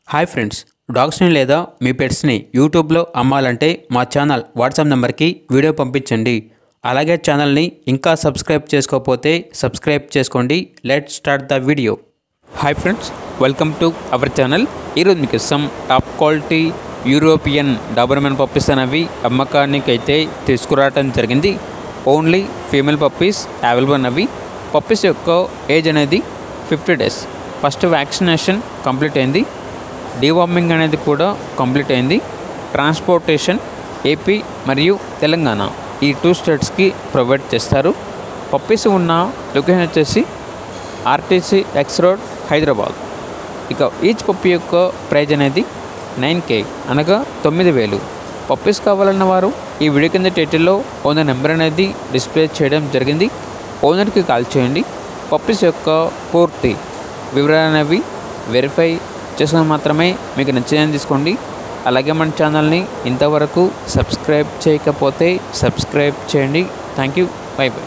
Hi friends, డాగ్స్ని లేదా మీ పెట్స్ని యూట్యూబ్లో అమ్మాలంటే మా ఛానల్ వాట్సాప్ నెంబర్కి వీడియో పంపించండి. అలాగే ఛానల్ని ఇంకా సబ్స్క్రైబ్ చేసుకోకపోతే సబ్స్క్రైబ్ చేసుకోండి. Let's start the video. Hi friends, welcome to our channel. ఈరోజు మీకు some top quality European Doberman puppies అనేవి అమ్మకానికి అయితే తీసుకురావడం జరిగింది. ఓన్లీ ఫీమేల్ పప్పీస్ అవైలబుల్ అన్నవి. పప్పీస్ యొక్క ఏజ్ అనేది 50 days. ఫస్ట్ వ్యాక్సినేషన్ కంప్లీట్ అయింది. డీవార్మింగ్ అనేది కూడా కంప్లీట్ అయింది. ట్రాన్స్పోర్టేషన్ ఏపీ మరియు తెలంగాణ ఈ 2 స్టేట్స్కి ప్రొవైడ్ చేస్తారు. పప్పీస్ ఉన్న లొకేషన్ వచ్చేసి ఆర్టీసీ ఎక్స్ రోడ్, హైదరాబాద్. ఇక ఈచ్ పప్పీ యొక్క ప్రైజ్ అనేది 9K అనగా 9,000. పప్పీస్ కావాలన్న వారు ఈ వీడియో కింద టైటిల్లో ఓనర్ నెంబర్ అనేది డిస్ప్లే చేయడం జరిగింది. ఓనర్కి కాల్ చేయండి. పప్పీస్ యొక్క పూర్తి వివరాలు అనేవి వెరిఫై చేసుకుని మాత్రమే మీకు నచ్చిందని తీసుకోండి. అలాగే మన ఛానల్ని ఇంతవరకు సబ్స్క్రైబ్ చేయకపోతే సబ్స్క్రైబ్ చేయండి. Thank you. By by.